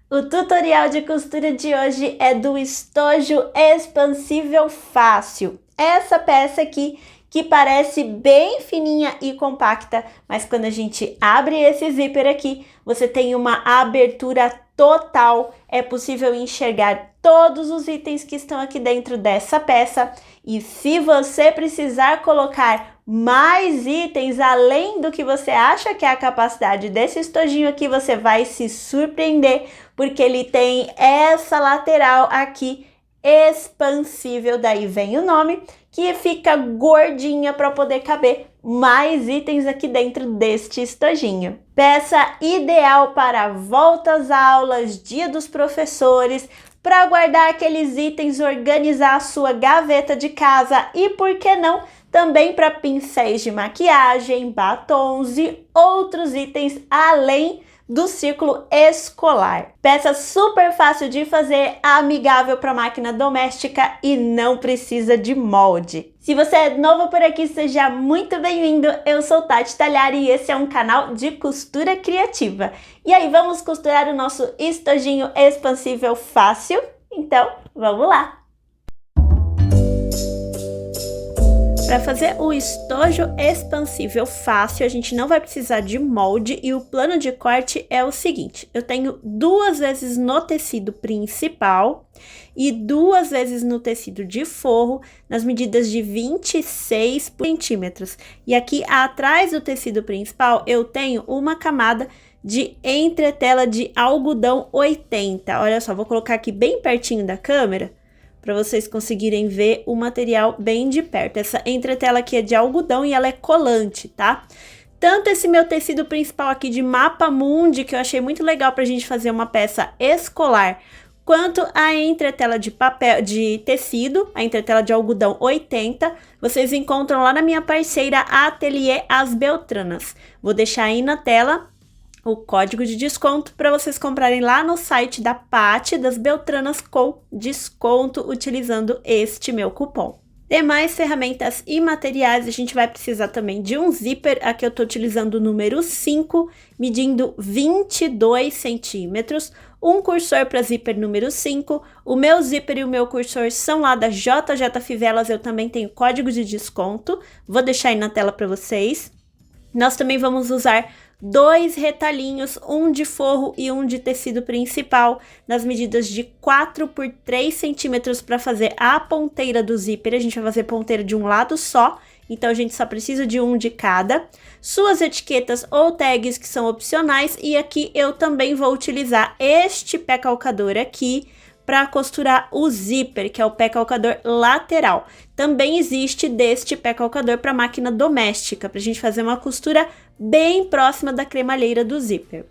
O tutorial de costura de hoje é do estojo expansível fácil. Essa peça aqui que parece bem fininha e compacta, mas quando a gente abre esse zíper aqui, você tem uma abertura total. É possível enxergar todos os itens que estão aqui dentro dessa peça. E se você precisar colocar mais itens além do que você acha que é a capacidade desse estojinho aqui, você vai se surpreender, porque ele tem essa lateral aqui expansível, daí vem o nome, que fica gordinha para poder caber mais itens aqui dentro deste estojinho. Peça ideal para voltas às aulas, dia dos professores, para guardar aqueles itens, organizar a sua gaveta de casa e, por que não, também para pincéis de maquiagem, batons e outros itens além do círculo escolar. Peça super fácil de fazer, amigável para máquina doméstica e não precisa de molde. Se você é novo por aqui, seja muito bem-vindo. Eu sou Tati Talhari e esse é um canal de costura criativa. E aí, vamos costurar o nosso estojinho expansível fácil? Então, vamos lá! Para fazer o estojo expansível fácil, a gente não vai precisar de molde e o plano de corte é o seguinte: eu tenho 2 vezes no tecido principal e 2 vezes no tecido de forro, nas medidas de 26 centímetros. E aqui atrás do tecido principal eu tenho uma camada de entretela de algodão 80. Olha só, vou colocar aqui bem pertinho da câmera, para vocês conseguirem ver o material bem de perto. Essa entretela aqui é de algodão e ela é colante, tá? Tanto esse meu tecido principal aqui de Mapa Mundi, que eu achei muito legal pra gente fazer uma peça escolar, quanto a entretela de papel, de tecido, a entretela de algodão 80, vocês encontram lá na minha parceira Ateliê As Beltranas. Vou deixar aí na tela o código de desconto para vocês comprarem lá no site da Paty das Beltranas com desconto utilizando este meu cupom. Demais ferramentas e materiais, a gente vai precisar também de um zíper. Aqui eu tô utilizando o número 5, medindo 22 centímetros, um cursor para zíper número 5, o meu zíper e o meu cursor são lá da JJ Fivelas, eu também tenho código de desconto, vou deixar aí na tela para vocês. Nós também vamos usar 2 retalhinhos, um de forro e um de tecido principal, nas medidas de 4 por 3 centímetros para fazer a ponteira do zíper. A gente vai fazer ponteira de um lado só, então a gente só precisa de um de cada. Suas etiquetas ou tags, que são opcionais, e aqui eu também vou utilizar este pé calcador aqui para costurar o zíper, que é o pé calcador lateral. Também existe deste pé calcador para máquina doméstica, para a gente fazer uma costura bem próxima da cremalheira do zíper.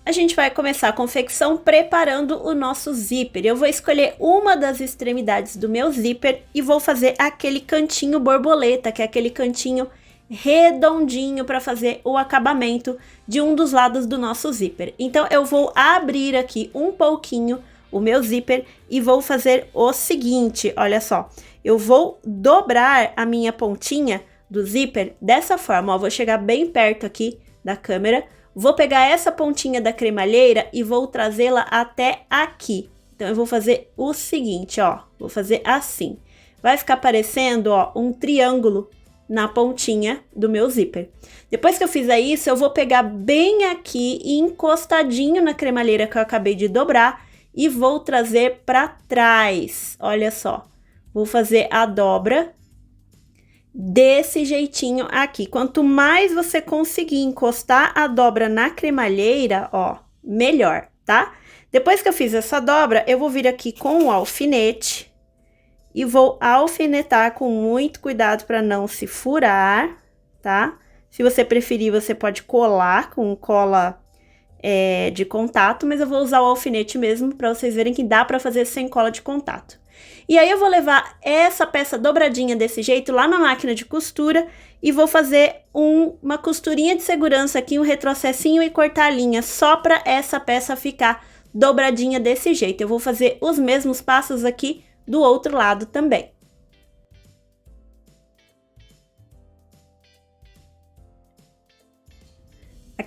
A gente vai começar a confecção preparando o nosso zíper. Eu vou escolher uma das extremidades do meu zíper e vou fazer aquele cantinho borboleta, que é aquele cantinho redondinho para fazer o acabamento de um dos lados do nosso zíper. Então eu vou abrir aqui um pouquinho o meu zíper e vou fazer o seguinte, olha só, eu vou dobrar a minha pontinha do zíper dessa forma, ó, vou chegar bem perto aqui da câmera, vou pegar essa pontinha da cremalheira e vou trazê-la até aqui. Então eu vou fazer o seguinte, ó, vou fazer assim, vai ficar parecendo, ó, um triângulo na pontinha do meu zíper. Depois que eu fizer isso, eu vou pegar bem aqui e encostadinho na cremalheira que eu acabei de dobrar, e vou trazer para trás, olha só, vou fazer a dobra desse jeitinho aqui. Quanto mais você conseguir encostar a dobra na cremalheira, ó, melhor, tá? Depois que eu fiz essa dobra, eu vou vir aqui com o alfinete e vou alfinetar com muito cuidado para não se furar, tá? Se você preferir, você pode colar com cola de contato, mas eu vou usar o alfinete mesmo para vocês verem que dá para fazer sem cola de contato. E aí eu vou levar essa peça dobradinha desse jeito lá na máquina de costura e vou fazer uma costurinha de segurança aqui, um retrocessinho e cortar a linha só para essa peça ficar dobradinha desse jeito. Eu vou fazer os mesmos passos aqui do outro lado também.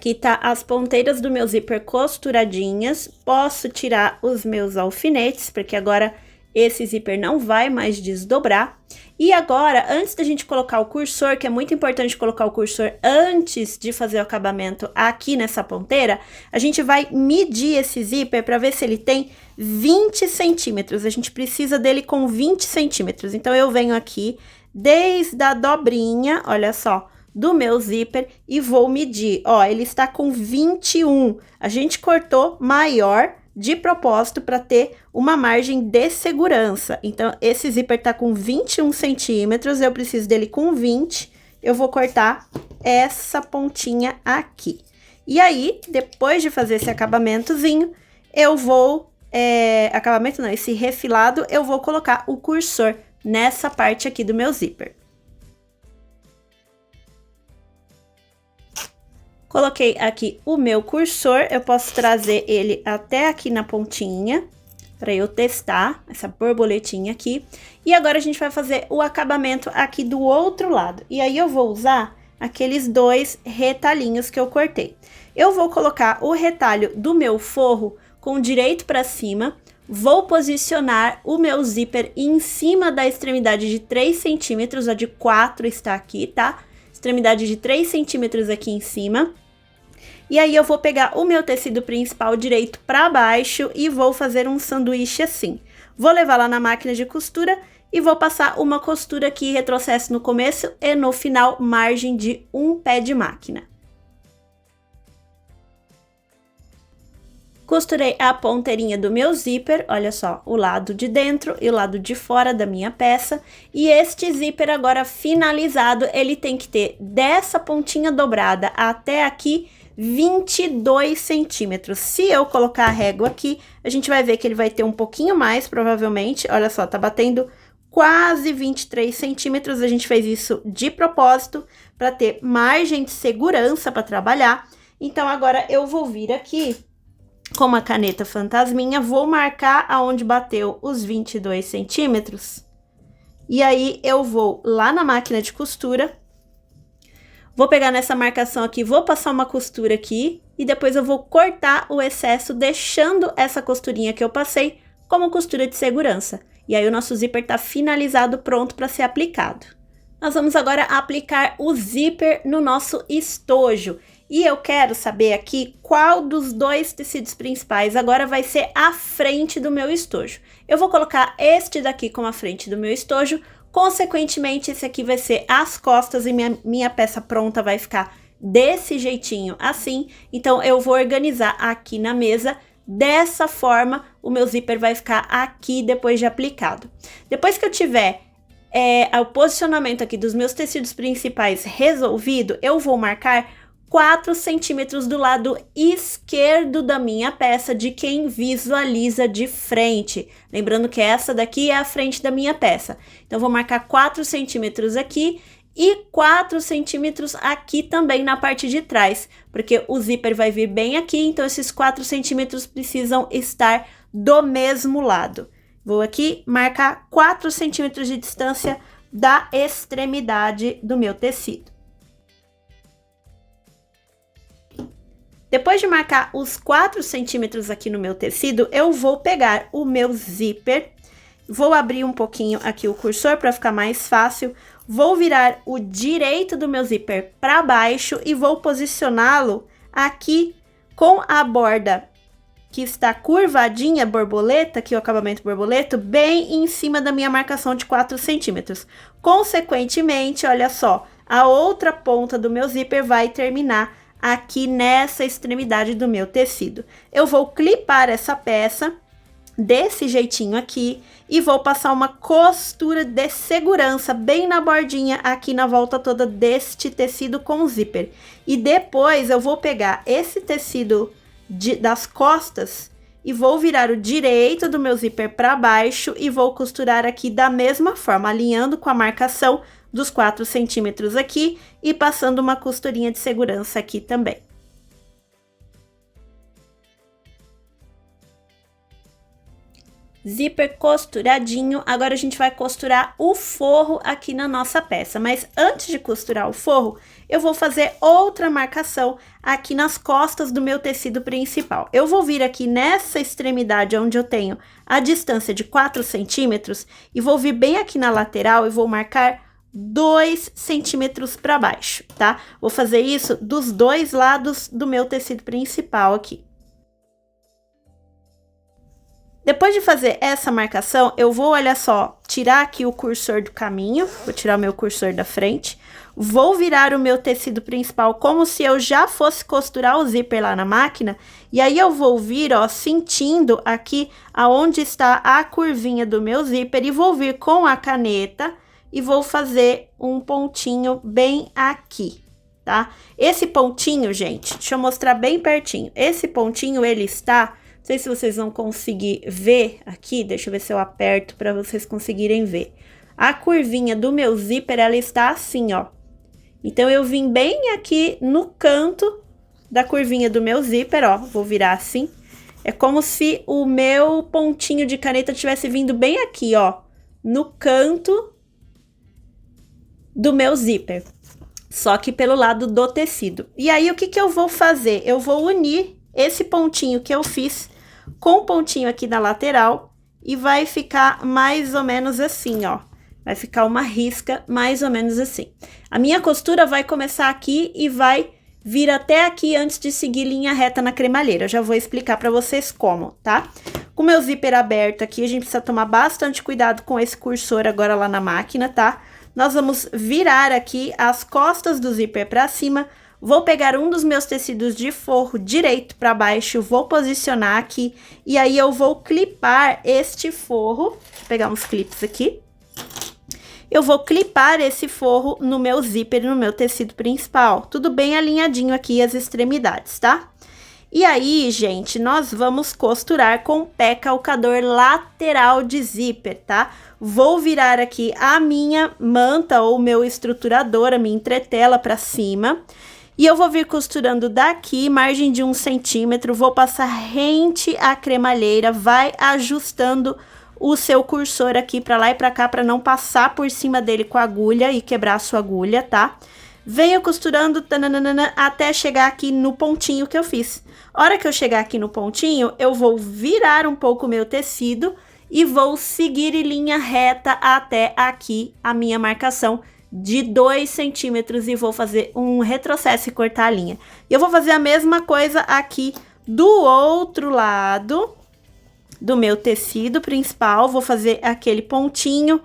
Aqui tá as ponteiras do meu zíper costuradinhas. Posso tirar os meus alfinetes, porque agora esse zíper não vai mais desdobrar. E agora, antes da gente colocar o cursor, que é muito importante colocar o cursor antes de fazer o acabamento aqui nessa ponteira, a gente vai medir esse zíper para ver se ele tem 20 centímetros. A gente precisa dele com 20 centímetros. Então, eu venho aqui desde a dobrinha, olha só, do meu zíper e vou medir. Ó, ele está com 21. A gente cortou maior de propósito para ter uma margem de segurança. Então, esse zíper tá com 21 centímetros, eu preciso dele com 20. Eu vou cortar essa pontinha aqui. E aí, depois de fazer esse acabamentozinho, eu vou... acabamento não, esse refilado, eu vou colocar o cursor nessa parte aqui do meu zíper. Coloquei aqui o meu cursor, eu posso trazer ele até aqui na pontinha, para eu testar essa borboletinha aqui. E agora a gente vai fazer o acabamento aqui do outro lado. E aí eu vou usar aqueles dois retalhinhos que eu cortei. Eu vou colocar o retalho do meu forro com o direito para cima, vou posicionar o meu zíper em cima da extremidade de 3 centímetros, a de 4 está aqui, tá? Extremidade de 3 centímetros aqui em cima. E aí eu vou pegar o meu tecido principal direito para baixo e vou fazer um sanduíche assim. Vou levar lá na máquina de costura e vou passar uma costura aqui, retrocesso no começo e no final, margem de um pé de máquina. Costurei a ponteirinha do meu zíper, olha só, o lado de dentro e o lado de fora da minha peça. E este zíper agora finalizado, ele tem que ter dessa pontinha dobrada até aqui 22 centímetros. Se eu colocar a régua aqui, a gente vai ver que ele vai ter um pouquinho mais, provavelmente. Olha só, tá batendo quase 23 centímetros. A gente fez isso de propósito, para ter margem de segurança para trabalhar. Então, agora eu vou vir aqui com uma caneta fantasminha, vou marcar aonde bateu os 22 centímetros. E aí, eu vou lá na máquina de costura. Vou pegar nessa marcação aqui, vou passar uma costura aqui e depois eu vou cortar o excesso, deixando essa costurinha que eu passei como costura de segurança. E aí o nosso zíper tá finalizado, pronto para ser aplicado. Nós vamos agora aplicar o zíper no nosso estojo. E eu quero saber aqui qual dos dois tecidos principais agora vai ser a frente do meu estojo. Eu vou colocar este daqui como a frente do meu estojo. Consequentemente, esse aqui vai ser as costas e minha peça pronta vai ficar desse jeitinho, assim. Então, eu vou organizar aqui na mesa. Dessa forma, o meu zíper vai ficar aqui depois de aplicado. Depois que eu tiver o posicionamento aqui dos meus tecidos principais resolvido, eu vou marcar 4 centímetros do lado esquerdo da minha peça, de quem visualiza de frente. Lembrando que essa daqui é a frente da minha peça. Então, vou marcar 4 centímetros aqui e 4 centímetros aqui também na parte de trás, porque o zíper vai vir bem aqui, então esses 4 centímetros precisam estar do mesmo lado. Vou aqui marcar 4 centímetros de distância da extremidade do meu tecido. Depois de marcar os 4 centímetros aqui no meu tecido, eu vou pegar o meu zíper, vou abrir um pouquinho aqui o cursor para ficar mais fácil, vou virar o direito do meu zíper para baixo e vou posicioná-lo aqui com a borda que está curvadinha, borboleta, aqui o acabamento borboleta, bem em cima da minha marcação de 4 centímetros. Consequentemente, olha só, a outra ponta do meu zíper vai terminar aqui nessa extremidade do meu tecido. Eu vou clipar essa peça desse jeitinho aqui e vou passar uma costura de segurança bem na bordinha aqui na volta toda deste tecido com zíper. E depois eu vou pegar esse tecido das costas e vou virar o direito do meu zíper para baixo e vou costurar aqui da mesma forma, alinhando com a marcação dos 4 centímetros aqui e passando uma costurinha de segurança aqui também. Zíper costuradinho. Agora a gente vai costurar o forro aqui na nossa peça. Mas antes de costurar o forro, eu vou fazer outra marcação aqui nas costas do meu tecido principal. Eu vou vir aqui nessa extremidade onde eu tenho a distância de 4 centímetros e vou vir bem aqui na lateral e vou marcar 2 centímetros para baixo, tá? Vou fazer isso dos dois lados do meu tecido principal aqui. Depois de fazer essa marcação, eu vou, olha só, tirar aqui o cursor do caminho, vou tirar o meu cursor da frente, vou virar o meu tecido principal como se eu já fosse costurar o zíper lá na máquina, e aí eu vou vir, ó, sentindo aqui aonde está a curvinha do meu zíper e vou vir com a caneta e vou fazer um pontinho bem aqui, tá? Esse pontinho, gente, deixa eu mostrar bem pertinho, esse pontinho ele está... Não sei se vocês vão conseguir ver aqui, deixa eu ver se eu aperto para vocês conseguirem ver. A curvinha do meu zíper, ela está assim, ó. Então, eu vim bem aqui no canto da curvinha do meu zíper, ó. Vou virar assim. É como se o meu pontinho de caneta tivesse vindo bem aqui, ó. No canto do meu zíper. Só que pelo lado do tecido. E aí, o que que eu vou fazer? Eu vou unir esse pontinho que eu fiz com o pontinho aqui na lateral e vai ficar mais ou menos assim, ó. Vai ficar uma risca mais ou menos assim. A minha costura vai começar aqui e vai vir até aqui antes de seguir linha reta na cremalheira. Eu já vou explicar para vocês como, tá? Com o meu zíper aberto aqui, a gente precisa tomar bastante cuidado com esse cursor agora lá na máquina, tá? Nós vamos virar aqui as costas do zíper para cima. Vou pegar um dos meus tecidos de forro direito para baixo, vou posicionar aqui e aí eu vou clipar este forro. Vou pegar uns clipes aqui. Eu vou clipar esse forro no meu zíper, no meu tecido principal. Tudo bem alinhadinho aqui as extremidades, tá? E aí, gente, nós vamos costurar com pé calcador lateral de zíper, tá? Vou virar aqui a minha manta ou meu estruturador, a minha entretela para cima. E eu vou vir costurando daqui, margem de 1 centímetro, vou passar rente à cremalheira, vai ajustando o seu cursor aqui para lá e para cá, para não passar por cima dele com a agulha e quebrar a sua agulha, tá? Venha costurando tananana, até chegar aqui no pontinho que eu fiz. Hora que eu chegar aqui no pontinho, eu vou virar um pouco o meu tecido e vou seguir em linha reta até aqui a minha marcação de 2 centímetros e vou fazer um retrocesso e cortar a linha. E eu vou fazer a mesma coisa aqui do outro lado do meu tecido principal. Vou fazer aquele pontinho,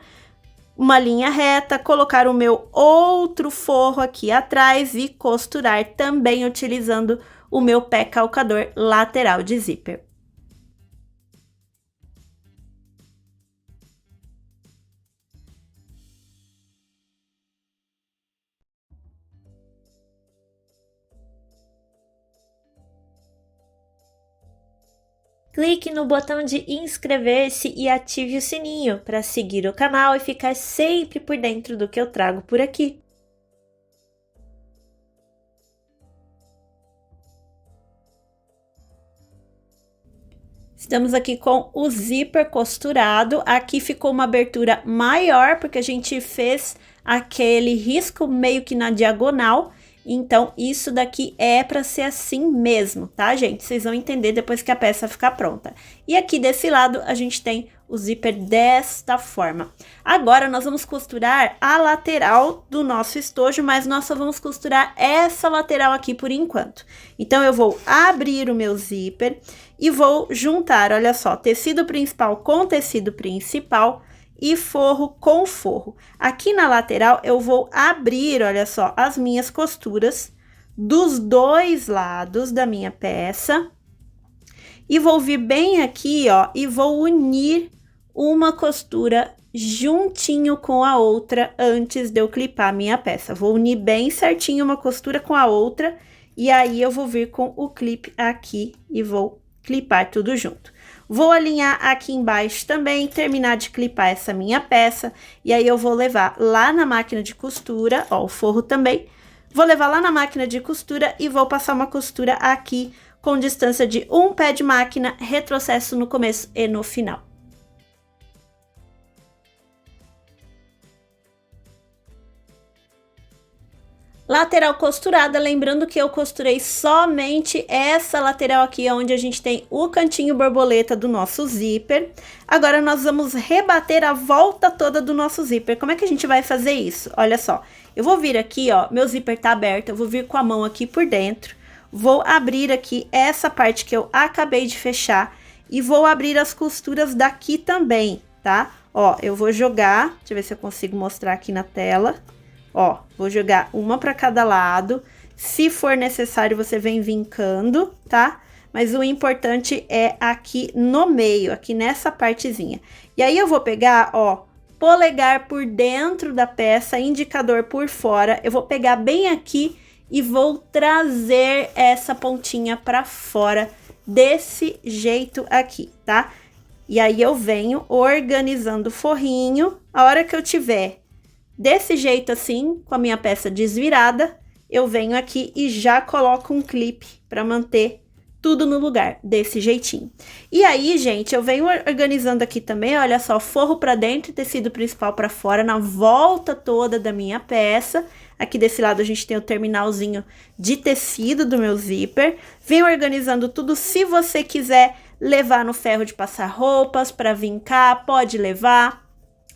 uma linha reta, colocar o meu outro forro aqui atrás e costurar também utilizando o meu pé calcador lateral de zíper. Clique no botão de inscrever-se e ative o sininho para seguir o canal e ficar sempre por dentro do que eu trago por aqui. Estamos aqui com o zíper costurado. Aqui ficou uma abertura maior porque a gente fez aquele risco meio que na diagonal. Então, isso daqui é para ser assim mesmo, tá, gente? Vocês vão entender depois que a peça ficar pronta. E aqui desse lado, a gente tem o zíper desta forma. Agora, nós vamos costurar a lateral do nosso estojo, mas nós só vamos costurar essa lateral aqui por enquanto. Então, eu vou abrir o meu zíper e vou juntar, olha só, tecido principal com tecido principal e forro com forro. Aqui na lateral eu vou abrir, olha só, as minhas costuras dos dois lados da minha peça e vou vir bem aqui, ó, e vou unir uma costura juntinho com a outra antes de eu clipar a minha peça. Vou unir bem certinho uma costura com a outra e aí eu vou vir com o clipe aqui e vou clipar tudo junto. Vou alinhar aqui embaixo também, terminar de clipar essa minha peça, e aí eu vou levar lá na máquina de costura, ó, o forro também, vou levar lá na máquina de costura e vou passar uma costura aqui com distância de um pé de máquina, retrocesso no começo e no final. Lateral costurada, lembrando que eu costurei somente essa lateral aqui, onde a gente tem o cantinho borboleta do nosso zíper. Agora nós vamos rebater a volta toda do nosso zíper. Como é que a gente vai fazer isso? Olha só, eu vou vir aqui, ó, meu zíper tá aberto, eu vou vir com a mão aqui por dentro, vou abrir aqui essa parte que eu acabei de fechar e vou abrir as costuras daqui também, tá? Ó, eu vou jogar, deixa eu ver se eu consigo mostrar aqui na tela. Ó, vou jogar uma para cada lado. Se for necessário, você vem vincando, tá? Mas o importante é aqui no meio, aqui nessa partezinha. E aí eu vou pegar, ó, polegar por dentro da peça, indicador por fora. Eu vou pegar bem aqui e vou trazer essa pontinha para fora desse jeito aqui, tá? E aí eu venho organizando o forrinho. A hora que eu tiver desse jeito assim, com a minha peça desvirada, eu venho aqui e já coloco um clipe para manter tudo no lugar, desse jeitinho. E aí, gente, eu venho organizando aqui também, olha só, forro para dentro e tecido principal para fora, na volta toda da minha peça. Aqui desse lado a gente tem o terminalzinho de tecido do meu zíper. Venho organizando tudo. Se você quiser levar no ferro de passar roupas para vincar, pode levar.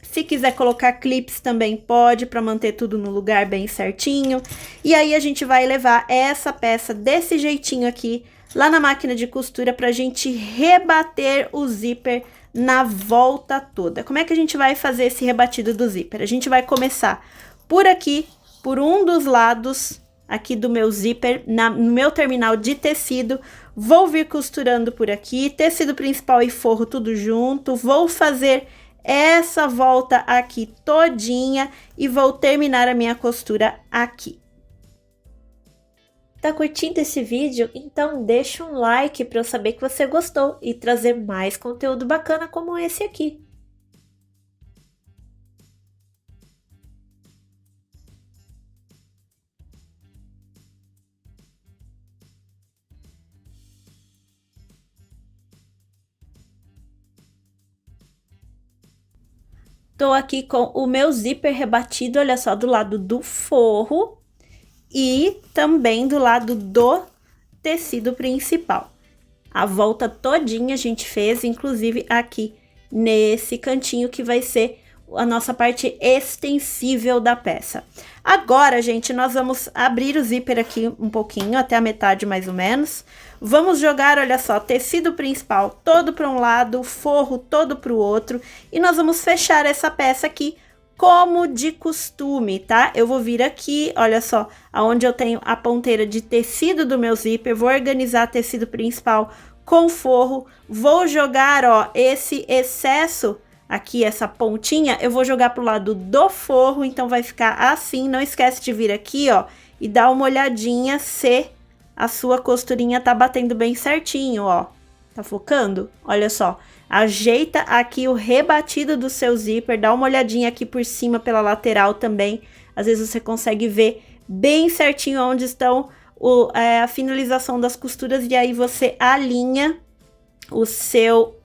Se quiser colocar clips também pode, para manter tudo no lugar bem certinho. E aí a gente vai levar essa peça desse jeitinho aqui, lá na máquina de costura, pra gente rebater o zíper na volta toda. Como é que a gente vai fazer esse rebatido do zíper? A gente vai começar por aqui, por um dos lados aqui do meu zíper, no meu terminal de tecido. Vou vir costurando por aqui, tecido principal e forro tudo junto. Vou fazer essa volta aqui todinha e vou terminar a minha costura aqui. Tá curtindo esse vídeo? Então deixa um like para eu saber que você gostou e trazer mais conteúdo bacana como esse aqui. Tô aqui com o meu zíper rebatido, olha só, do lado do forro e também do lado do tecido principal. A volta todinha a gente fez, inclusive aqui nesse cantinho que vai ser a nossa parte extensível da peça. Agora, gente, nós vamos abrir o zíper aqui um pouquinho, até a metade mais ou menos. Vamos jogar, olha só, tecido principal todo para um lado, forro todo para o outro. E nós vamos fechar essa peça aqui como de costume, tá? Eu vou vir aqui, olha só, aonde eu tenho a ponteira de tecido do meu zíper, vou organizar tecido principal com forro, vou jogar, ó, esse excesso aqui, essa pontinha, eu vou jogar pro lado do forro, então vai ficar assim. Não esquece de vir aqui, ó, e dar uma olhadinha se a sua costurinha tá batendo bem certinho, ó. Tá focando? Olha só. Ajeita aqui o rebatido do seu zíper, dá uma olhadinha aqui por cima pela lateral também. Às vezes você consegue ver bem certinho onde estão a finalização das costuras e aí você alinha o seu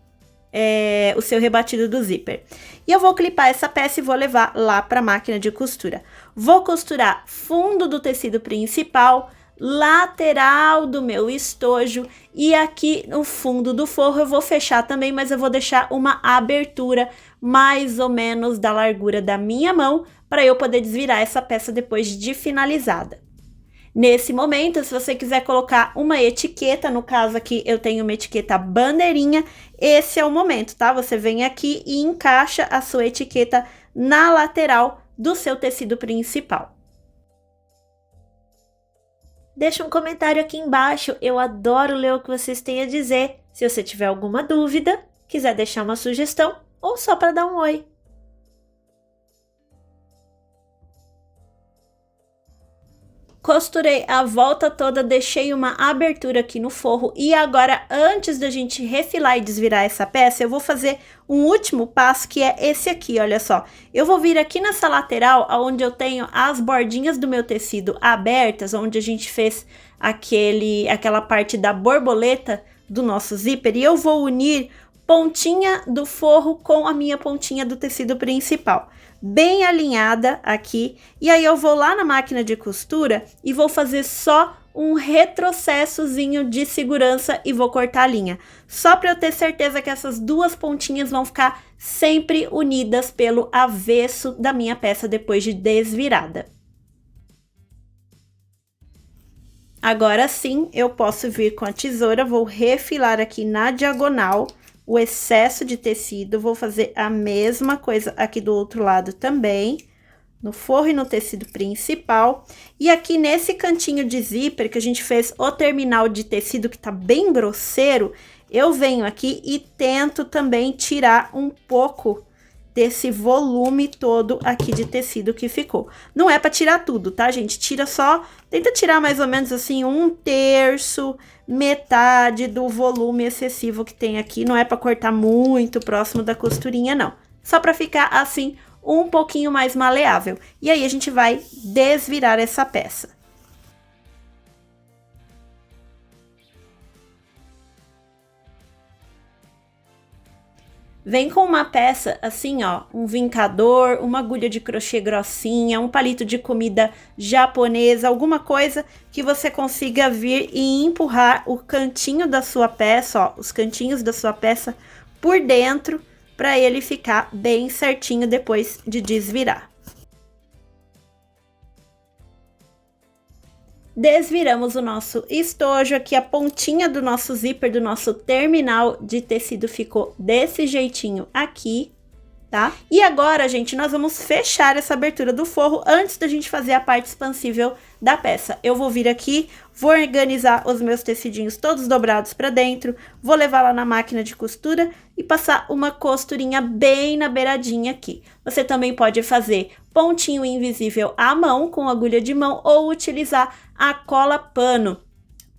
rebatido do zíper. E eu vou clipar essa peça e vou levar lá para a máquina de costura. Vou costurar fundo do tecido principal, lateral do meu estojo e aqui no fundo do forro eu vou fechar também, mas eu vou deixar uma abertura mais ou menos da largura da minha mão para eu poder desvirar essa peça depois de finalizada. Nesse momento, se você quiser colocar uma etiqueta, no caso aqui eu tenho uma etiqueta bandeirinha, esse é o momento, tá? Você vem aqui e encaixa a sua etiqueta na lateral do seu tecido principal. Deixa um comentário aqui embaixo, eu adoro ler o que vocês têm a dizer. Se você tiver alguma dúvida, quiser deixar uma sugestão ou só para dar um oi. Costurei a volta toda, deixei uma abertura aqui no forro e agora, antes da gente refilar e desvirar essa peça, eu vou fazer um último passo que é esse aqui, olha só. Eu vou vir aqui nessa lateral, onde eu tenho as bordinhas do meu tecido abertas, onde a gente fez aquela parte da borboleta do nosso zíper, e eu vou unir pontinha do forro com a minha pontinha do tecido principal, bem alinhada aqui. E aí eu vou lá na máquina de costura e vou fazer só um retrocessozinho de segurança e vou cortar a linha, só para eu ter certeza que essas duas pontinhas vão ficar sempre unidas pelo avesso da minha peça depois de desvirada. Agora sim, eu posso vir com a tesoura, vou refilar aqui na diagonal o excesso de tecido, vou fazer a mesma coisa aqui do outro lado também, no forro e no tecido principal. E aqui nesse cantinho de zíper que a gente fez o terminal de tecido que tá bem grosseiro, eu venho aqui e tento também tirar um pouco desse volume todo aqui de tecido que ficou. Não é para tirar tudo, tá, gente? Tira só, tenta tirar mais ou menos assim 1/3, metade do volume excessivo que tem aqui. Não é para cortar muito próximo da costurinha, não. Só para ficar assim um pouquinho mais maleável. E aí a gente vai desvirar essa peça. Vem com uma peça assim, ó, um vincador, uma agulha de crochê grossinha, um palito de comida japonesa, alguma coisa que você consiga vir e empurrar o cantinho da sua peça, ó, os cantinhos da sua peça por dentro, para ele ficar bem certinho depois de desvirar. Desviramos o nosso estojo, aqui a pontinha do nosso zíper, do nosso terminal de tecido ficou desse jeitinho aqui, tá? E agora, gente, nós vamos fechar essa abertura do forro antes da gente fazer a parte expansível da peça. Eu vou vir aqui, vou organizar os meus tecidinhos todos dobrados para dentro, vou levar lá na máquina de costura e passar uma costurinha bem na beiradinha aqui. Você também pode fazer pontinho invisível à mão, com agulha de mão, ou utilizar a cola pano.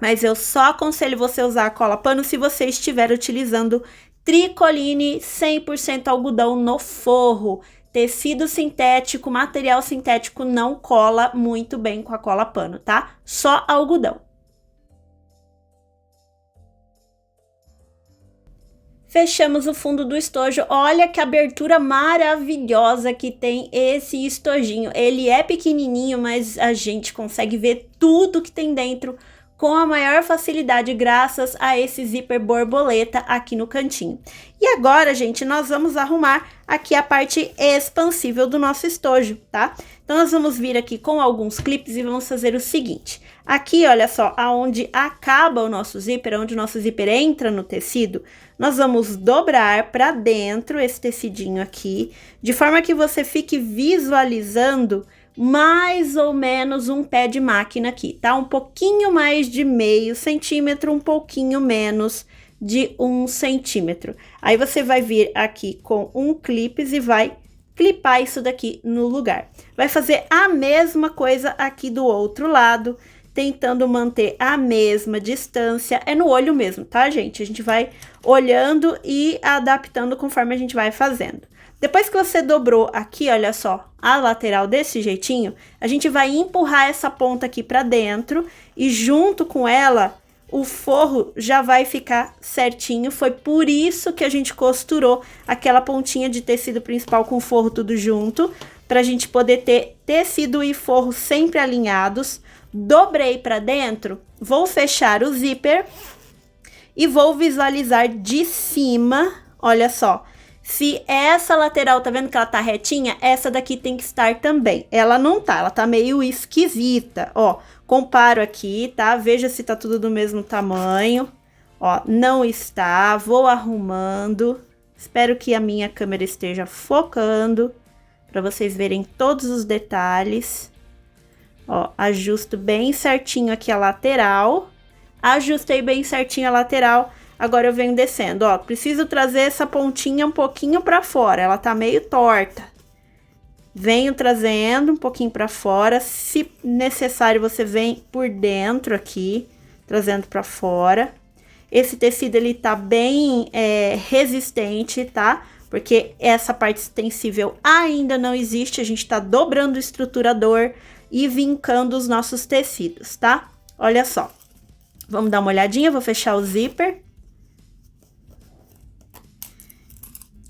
Mas eu só aconselho você usar a cola pano se você estiver utilizando tricoline 100% algodão no forro. Tecido sintético, material sintético não cola muito bem com a cola pano, tá? Só algodão. Fechamos o fundo do estojo. Olha que abertura maravilhosa que tem esse estojinho. Ele é pequenininho, mas a gente consegue ver tudo que tem dentro com a maior facilidade graças a esse zíper borboleta aqui no cantinho. E agora, gente, nós vamos arrumar aqui a parte expansível do nosso estojo, tá? Então, nós vamos vir aqui com alguns clipes e vamos fazer o seguinte. Aqui, olha só, aonde acaba o nosso zíper, onde o nosso zíper entra no tecido, nós vamos dobrar para dentro esse tecidinho aqui, de forma que você fique visualizando mais ou menos um pé de máquina aqui, tá? Um pouquinho mais de meio centímetro, um pouquinho menos de 1 centímetro. Aí você vai vir aqui com um clipes e vai clipar isso daqui no lugar. Vai fazer a mesma coisa aqui do outro lado, tentando manter a mesma distância. É no olho mesmo, tá, gente? A gente vai olhando e adaptando conforme a gente vai fazendo. Depois que você dobrou aqui, olha só, a lateral desse jeitinho, a gente vai empurrar essa ponta aqui pra dentro e junto com ela, o forro já vai ficar certinho. Foi por isso que a gente costurou aquela pontinha de tecido principal com o forro tudo junto, pra gente poder ter tecido e forro sempre alinhados. Dobrei pra dentro, vou fechar o zíper e vou visualizar de cima, olha só. Se essa lateral, tá vendo que ela tá retinha? Essa daqui tem que estar também. Ela não tá, ela tá meio esquisita, ó. Comparo aqui, tá? Veja se tá tudo do mesmo tamanho. Ó, não está, vou arrumando. Espero que a minha câmera esteja focando, pra vocês verem todos os detalhes. Ó, ajusto bem certinho aqui a lateral. Ajustei bem certinho a lateral. Agora eu venho descendo, ó, preciso trazer essa pontinha um pouquinho pra fora, ela tá meio torta. Venho trazendo um pouquinho pra fora, se necessário você vem por dentro aqui, trazendo pra fora. Esse tecido, ele tá bem resistente, tá? Porque essa parte extensível ainda não existe, a gente tá dobrando o estruturador e vincando os nossos tecidos, tá? Olha só, vamos dar uma olhadinha, vou fechar o zíper.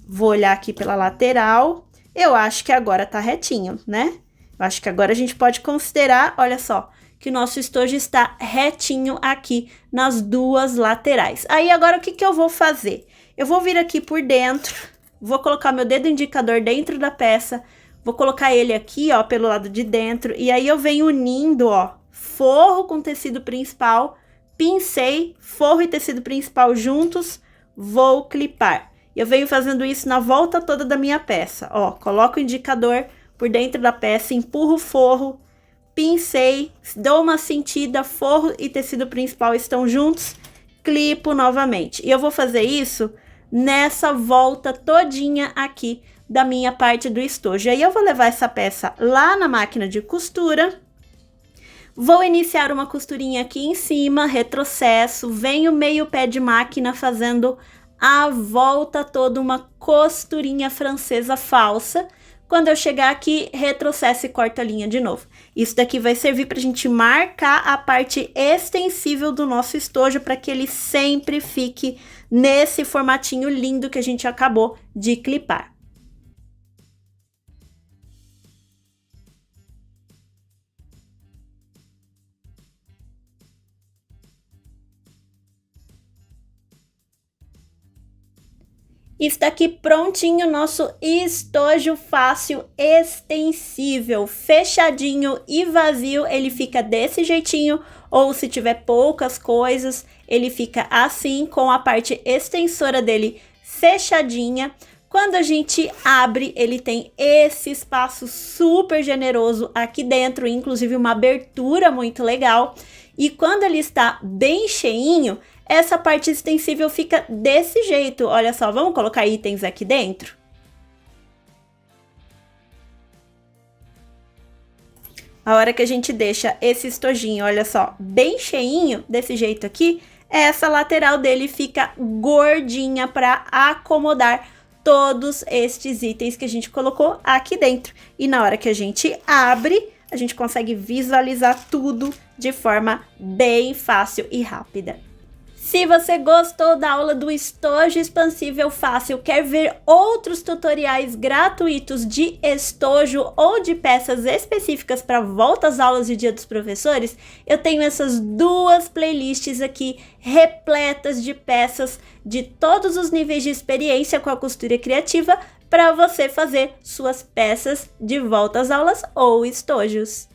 Vou olhar aqui pela lateral, eu acho que agora tá retinho, né? Eu acho que agora a gente pode considerar, olha só, que o nosso estojo está retinho aqui nas duas laterais. Aí agora o que eu vou fazer? Eu vou vir aqui por dentro, vou colocar meu dedo indicador dentro da peça, vou colocar ele aqui, ó, pelo lado de dentro, e aí eu venho unindo, ó, forro com tecido principal, pincei, forro e tecido principal juntos, vou clipar. Eu venho fazendo isso na volta toda da minha peça, ó, coloco o indicador por dentro da peça, empurro o forro, pincei, dou uma sentida, forro e tecido principal estão juntos, clipo novamente. E eu vou fazer isso nessa volta todinha aqui da minha parte do estojo. Aí eu vou levar essa peça lá na máquina de costura, vou iniciar uma costurinha aqui em cima, retrocesso, venho meio pé de máquina fazendo a volta toda, uma costurinha francesa falsa. Quando eu chegar aqui, retrocesso e corto a linha de novo. Isso daqui vai servir para a gente marcar a parte extensível do nosso estojo para que ele sempre fique nesse formatinho lindo que a gente acabou de clipar. Está aqui prontinho o nosso estojo fácil extensível, fechadinho e vazio, ele fica desse jeitinho, ou se tiver poucas coisas, ele fica assim, com a parte extensora dele fechadinha. Quando a gente abre, ele tem esse espaço super generoso aqui dentro, inclusive uma abertura muito legal. E quando ele está bem cheinho, essa parte extensível fica desse jeito. Olha só, vamos colocar itens aqui dentro? A hora que a gente deixa esse estojinho, olha só, bem cheinho, desse jeito aqui, essa lateral dele fica gordinha para acomodar todos estes itens que a gente colocou aqui dentro. E na hora que a gente abre, a gente consegue visualizar tudo de forma bem fácil e rápida. Se você gostou da aula do estojo expansível fácil, quer ver outros tutoriais gratuitos de estojo ou de peças específicas para volta às aulas e Dia dos Professores, eu tenho essas duas playlists aqui repletas de peças de todos os níveis de experiência com a costura criativa para você fazer suas peças de volta às aulas ou estojos.